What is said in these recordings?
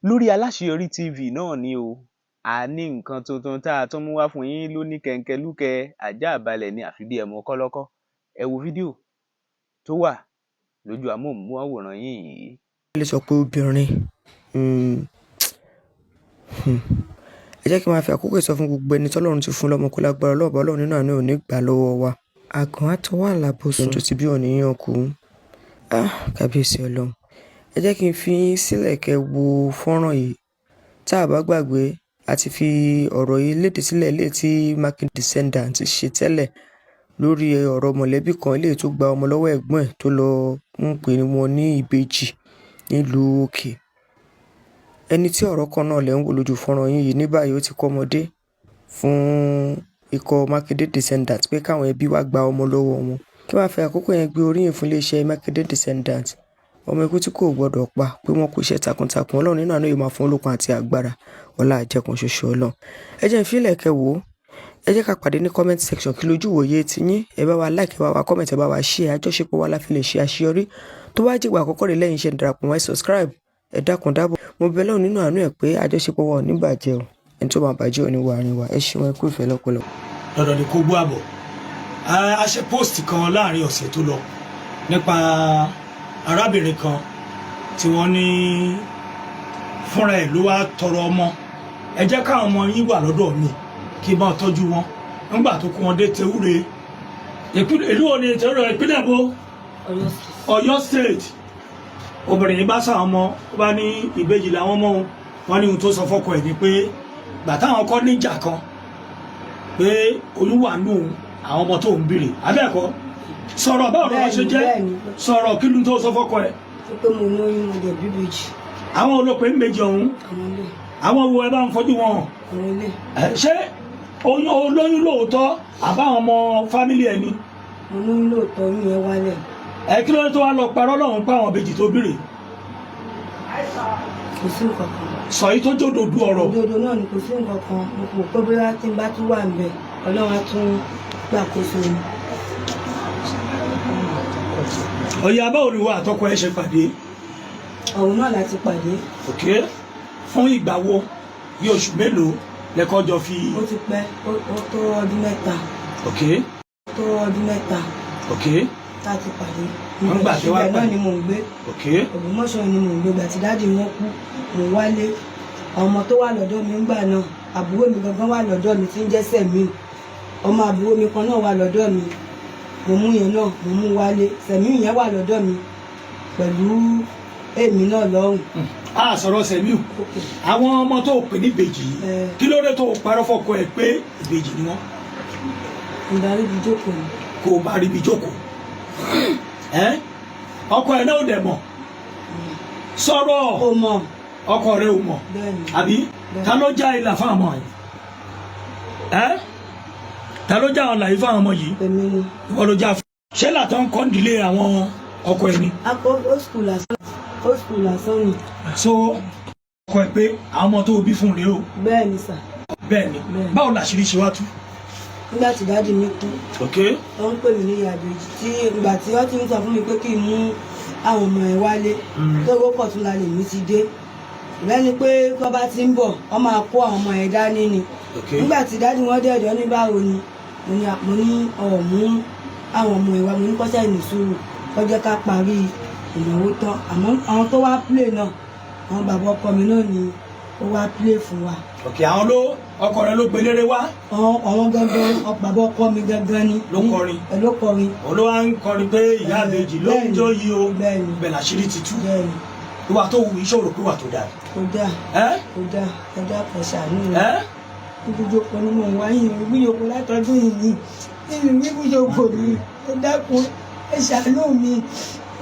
lórí Aláṣeyọrí TV náà ni o. A ní nǹkan tuntun tá a tún mú wá fún yín lóní kẹ̀ǹkẹ̀lúkẹ̀ àjààbalẹ̀ ní àfi bí ẹmu kọ́lọ́kọ́. Ẹ wo fídíò tó wà lójú amóhùnmáwòrán yín yìí. Ẹ lè sọ pé obìnrin ẹ jẹ́ kí n máa fi àkókò sọ fún gbogbo ẹni tọ́lọ́run ti fún lọ́mọ kó lágbára ọlọ́ọ̀bá ọlọ́run nínú àánú ò ní gbà lọ́wọ́ wa. Àgàn àtọwọ́ àlàbòsùn tó ti bí òníyàn kú. Kábíyèsí ọlọ́run. Ẹ jẹ́ kí n fi sílẹ̀ kẹ́ wo fọ́nrán yìí. Tá a bá gbàgbé a ti fi ọ̀rọ̀ yìí léde sílẹ̀ ilé tí Makinde descendant ṣe tẹ́lẹ̀ lórí ọ̀rọ̀ mọ̀lẹ́bí kan ilé tó gba ọmọ lọ́wọ́ ẹ̀gbọ́n ẹ̀ tó lọ ń pè wọn ní ìbejì nílùú òkè. Ẹni tí ọ̀rọ̀ kan náà lẹ́ ń wò lójú fọ́nrán yìí ní báyìí ó ti kọ́ ọmọdé fún ikọ̀ Makinde descendant pé káwọn ẹbí wá gba ọmọ lọ́wọ́ wọn. Kí wọ́n fi àkókò yẹn gbé oríyìn fún iléeṣẹ́ Makinde descendant ọmọ ikú tí kò gbọdọ̀ pa pé wọ́n kò ṣe takuntakun ọlọ́run nínú àánú yìí máa fún olókun àti agbára ọlá àjẹkùn ṣoṣo ọlọ́run. Ẹ jẹ́ ìfilẹ̀ kẹwò ẹ jẹ́ ká pàdé ní comment section kí lójú wòye ti yín ẹ bá wa like ẹ bá wa comment ẹ bá wa share àjọṣepọ̀ wa la fi lè ṣe àṣeyọrí tó bá jìgbà àkọ́kọ́ rẹ̀ lẹ́yìn iṣẹ́ darapọ̀ wá subscribe ẹ dákun dábọ̀ mo bẹ̀ lọ́run nínú àánú ẹ̀ pé àjọṣepọ̀ wa ò ní bàjẹ́ o ẹni tó máa bàjẹ́ ò ní wà àárín wa ẹ ṣeun ẹ kú ìfẹ́ lọ́pọ̀lọpọ̀. Dandan ni kó gbọ́ àbọ̀ a ṣe post kan láàrin ọ̀sẹ̀ tó lọ nípa arábìnrin kan tí wọ́n ní fúnra ẹ̀ ló wá tọrọ ọmọ ẹ jẹ́ káwọn ọmọ yín wà lọ́dọ̀ mi kí n bá tọ́jú wọn nígbà tó kó wọn dé Tewúre ìlú òní Tewúre ìpínlẹ̀ bó Ọ̀yọ́ state obìnrin yìí bá sá ọmọ ó bá ní ìbejì làwọn ọmọ wọn ní ohun tó sọ fọ́kọ ẹ̀ ni pé gbà táwọn kọ́ níjà kan pé oyún wà nù àwọn ọmọ tó ń bèrè abẹ́ẹ̀kọ́ sọ̀rọ̀ báwo ló wá ṣe jẹ́ sọ̀rọ̀ kí ló tó sọ fọ́kọ ẹ̀. pé mo lóyún mo dẹ̀ bí ìbejì. àwọn olópin méjì ọ̀hún àwọn wo ẹ bá ń fojú wọn hàn. ṣé olóyún lóòótọ́ àbáwọn ọmọ fámílì ẹ ni. mo lóyún lóòótọ́ oyún yẹn wálẹ̀. Kí ló tó wá lọ parọ́ lọ́hùn pa àwọn ìbejì tó bèrè. kò sí nǹkan kan. sọ yìí tó jódodo ọ̀rọ̀. òdodo náà ni kò sí nǹkan kan mo kò pé bóyá tí n bá tún wà níbẹ̀ ọlọ́run á tún gbàkóso ni. ọ̀yà báwo ni wọ́n àtọkọ ẹ ṣe pàdé. ọ̀hún náà láti pàdé. ok fún ìgbà wo bí oṣù mélòó lẹ́kọ́ jọ fi. ó ti pẹ́ ó tó ọdún mẹ́ta. ok ó tó ọdún mẹ́ta. ok láti pàdé. wọ́n gbà tí wọ́n pàdé. ìgbà náà ni mò ń gbé. ok Ògbómọ̀ṣọ́ ni mò ń gbé gbà tí dáàdì wọn kú mò ń wálé ọmọ tó wà lọ́dọ̀ mi ńgbà náà àbúrò mi gangan wà lọ́dọ̀ mi tí ń jẹ́ Sẹ̀míù ọmọ àbúrò mi kan náà wà lọ́dọ̀ mi mo mú yẹn náà mo mú wálé Sẹ̀míù yẹn wà lọ́dọ̀ mi pẹ̀lú èmi náà lọ́rùn. a sọ̀rọ̀ Sẹ̀míù àwọn ọmọ tó pè ní ìbejì yìí kí ló dé tó parọ́ fọ́kọ ẹ pé ìbejì ni wọ́n. ìdarí ibi jókòó ni. kò bá rí ibi jókòó ọkọ ẹ náà ò dẹ̀ mọ̀ sọ̀rọ̀ ó mọ̀ ọkọ rẹ ò mọ̀ àbí ta ló já ilà fún àwọn yìí ta ló já ọ̀là yìí fún àwọn ọmọ yìí ìwọ ló já fún. ṣé làtọ̀ ń kọ́ ń dilé àwọn ọkọ ẹ ni. akọ old school lásán ni. so ọkọ ẹ pé àwọn ọmọ tó bí fún rèé o. bẹ́ẹ̀ ni sà. bẹ́ẹ̀ ni báwo làṣírí ṣe wá tú. nígbà tí dáàdì mi kú. ok wọ́n ń pè mí ní ìyá ìbejì tí ìgbà tí wọ́n ti ń sọ fún mi pé kí n mú àwọn ọmọ ẹ̀ wálé tó wọ́pọ̀ tún la lè mí ti dé lẹ́ni pé kọ́ bá ti ń bọ̀ wọ́n máa kó àwọn ọmọ ẹ̀ dání ni nígbà tí dáàdì wọn dé ọ̀dọ̀ ní báwo ni mo ní ọ̀mú àwọn ọmọ ẹ̀ wá mo ní kọ́sẹ́ ìní sùúrù kọjá ká parí ìnáwó tán àmọ́ àwọn tó wá play náà àwọn bàbá ọkọ mi náà ni ó wá play fún wa. ok àwọn ló ọkọ rẹ ló gbélére wá. àwọn gangan bàbá ọkọ mi gangan ni. ló kọrin ló kọrin. olówó ń kọrin pé ìyá àbèjì ló ń jó yìí o bẹ́ẹ̀ làṣírí ti tú. ìwà tó wù iṣẹ́ òrò pé wà tó dáa. kò dáa kò dáa ẹ dákun ṣàánú rẹ. ibùjókòó ni mo wá yìí ibùjókòó látọdún yìí ni ibùjókòó mi ẹ dákun ẹ ṣàánú mi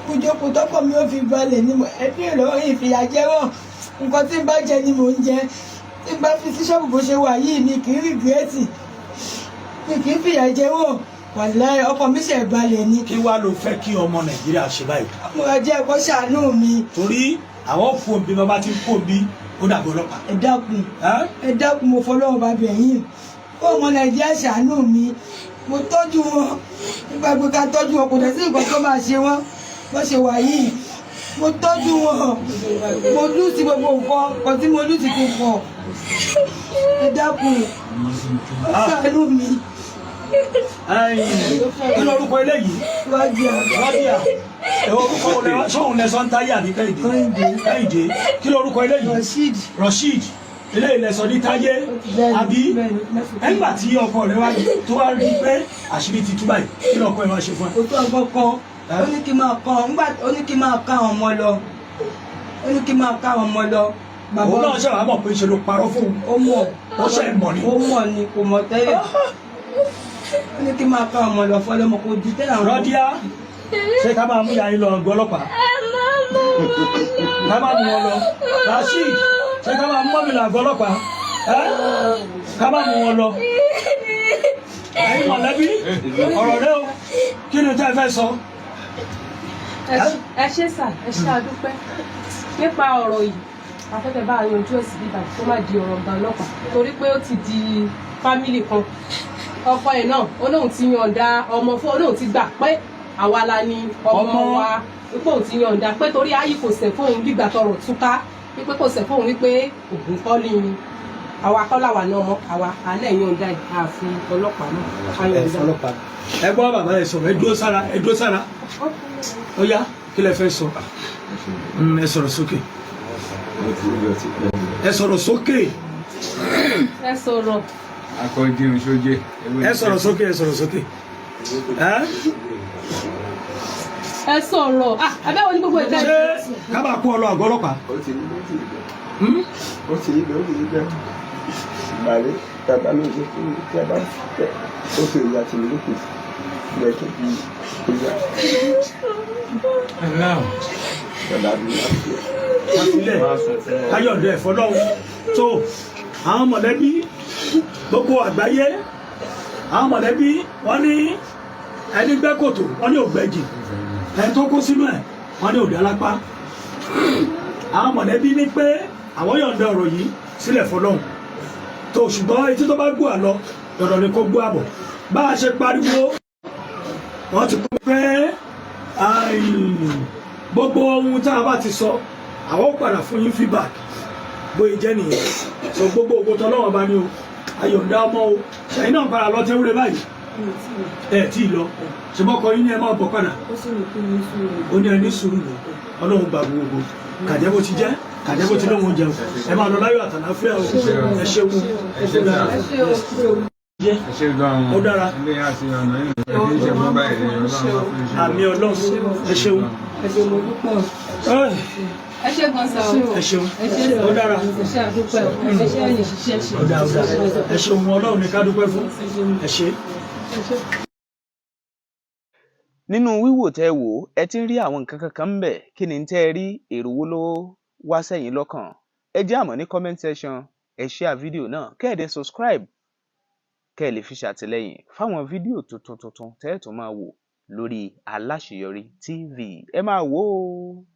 ibùjókòó tọkọ mi ò fi balẹ̀ ni mo ẹ bí ìlọrin ìfìyà jẹ wọn nǹkan tí n bá jẹ ni mò ń jẹ tí n bá fi sí ṣọ́ọ̀bù bó ṣe wà yìí mi kì í rìgírẹ́tì mi kì í fìyà jẹ wọn wàláhì ọkọ mi ṣe balẹ̀ ni. kí wàá ló fẹ́ kí ọmọ Nàìjíríà ṣe báyìí. mo rà jẹ́ ẹ̀kọ́ ṣàánú mi. torí àwọn fòǹbì bàbá ti fòǹbì ó dàgbọ́ ọlọ́pàá. ẹ dákun mo fọlọ́wọ́ bá bẹ̀ yín kó ọmọ Nàìjíríà ṣàánú mi mo tọ́jú wọn nígbà pé ká tọ́jú wọn kò dẹ̀ sí nǹkan tó máa ṣe wọn bó ṣe wà yìí mo tọ́jú wọn mo lù sí gbogbo nǹkan kan tí mo lù sí tó pọ̀ ẹ dákun ṣàánú mi. Kí lorúkọ eléyìí? Rọ́díà. Sọ́hun lẹ́sọ̀ ń táyé àbí Kẹ́hìndé. Kí lorúkọ eléyìí? Rasheed. Eléyìí lẹ́sọ̀ ní táyé àbí? Nígbà tí ọkọ rẹ̀ wá tó wá rí pé àṣírí ti tú báyìí, kí lọkọ ẹ̀ wá ṣe fún ẹ? Ó tó ọgbọ́n kan, ó ní kí n máa kàn, nígbà ó ní kí n máa ká àwọn ọmọ lọ. Ó ní kí n máa ká àwọn ọmọ lọ. Òun náà ṣe wàá mọ̀ pé ṣe ló parọ́ fún un. Ó mọ̀. Ó ṣe mọ̀ ni. Ó mọ̀ ni, kò mọ̀ tẹ́lẹ̀. Ó ní kí n máa ká àwọn ọmọ lọ fọlọ́mọ kò ju tẹ́lẹ̀ àwọn. Rọ́díà, ṣé ká máa mú ìyá yín lọ ọgbọ́n ọlọ́pàá? Ká máa mú wọn lọ. Rasheed, ṣé ká máa mú mọ́mí lọ àgọ́ ọlọ́pàá? Ká máa mú wọn lọ. Ẹ̀yin mọ̀lẹ́bí, ọ̀rọ̀ rẹ o, kí ni tẹ́ ẹ fẹ́ sọ? Ẹ ṣé sà, ẹ ṣé àdúpẹ́ nípa ọ̀rọ̀ yìí afẹ́fẹ́ bá yanjú ẹ̀sìn bíbá tó má di ọ̀rọ̀ ọ̀gá ọlọ́pàá torí pé ó ti di fámìlì kan ọkọ ẹ̀ náà ó lóun ti yọ̀ǹda ọmọ fún ó lóun ti gbà pé àwa la ni ọmọ wa wípé òun ti yọ̀ǹda pé torí ayé kò sẹ̀ fóun gbígbà tọrọ túká wípé kò sẹ̀ fóun wípé ògùn kọ́ ni àwa kọ́ làwà náà mọ́ àwa alẹ́ yọ̀ǹda ààfin ọlọ́pàá náà ayọ̀ǹda. Ẹ gbọ́ bàbá ẹ sọ̀rọ̀ ẹ dúró sára ó yá kí lẹ fẹ́ sọ ẹ sọ̀rọ̀ sókè ẹ sọ̀rọ̀ sókè ẹ sọ̀rọ̀ akọ̀dìrún sójé ẹ sọ̀rọ̀ sókè ẹ sọ̀rọ̀ sókè ẹ sọ̀rọ̀ abẹ́wò ní gbogbo ìtẹ́ ṣé ká máa kó ọ lọ àgọ́ ọlọ́pàá. ó ti ní bẹ́ẹ̀ ìgbàlẹ́ tàbá ló ṣe fún mi tí a bá fẹ́ ó fi ìyá tìmí lókè ilẹ̀ tó bí ìyá ọ̀dà bí wọ́n sílẹ̀ káyọ̀dé ẹ̀fọ́ lọ́wọ́ tó àwọn mọ̀lẹ́bí gbogbo àgbáyé àwọn mọ̀lẹ́bí wọ́n ní ẹni gbẹ́ kòtò wọ́n ní ògbẹ́jì ẹni tó kó sínú ẹ̀ wọ́n ní òdà lápá àwọn mọ̀lẹ́bí ní pé àwọn yọ̀ǹda ọ̀rọ̀ yìí sílẹ̀ fọlọ́hún tó ṣùgbọ́n etí tó bá gbọ́ àlọ́ dandan ni kó gbọ́ àbọ̀ bá a ṣe pariwo wọ́n ti pín pé gbogbo ohun tá a bá ti sọ àwọn padà fún yín feedback bóyá jẹ́ nìyẹn so gbogbo ògbó tọ́lọ́wọ́n bá ní o ayọ̀ǹda ọmọ o ṣẹ̀yìn náà padà lọ tẹ́wúrẹ́ báyìí tí ì lọ ṣùgbọ́n kọ yín ní ẹ máa bọ̀ padà ó ní ẹni sùúrù lọ ọlọ́run gbà gbogbo kàjẹ́ bó ti jẹ́ kàjẹ́ bó ti lóun jẹun ẹ máa lọ láyọ̀ àtàláfíà o ẹ ṣeun ó dára àmì ọlọ́run ẹ ṣeun ẹ ṣé gan sa o ẹ ṣeun ó dára ẹ ṣé àdúpẹ́ o ẹ ṣé ẹ̀yìn ṣiṣẹ́ ṣe ó dára ẹ ṣeun ọlọ́run ní ká dúpẹ́ fún ẹ ṣé. nínú wíwò tẹ́ wò ẹ ti ń rí àwọn nǹkan kankan ń bẹ kí ni tẹ́ ẹ rí èrò wo ló wá sẹ́yìn lọ́kàn ẹ jẹ́ àmọ́ ní comment section ẹ share fídíò náà kẹ́ẹ̀dẹ̀ subscribe kẹ́ ẹ lè fi ṣàtìlẹ́yìn fáwọn fídíò tuntun tẹ́ ẹ tún máa wò lórí Aláṣeyọrí TV ẹ máa wò ó.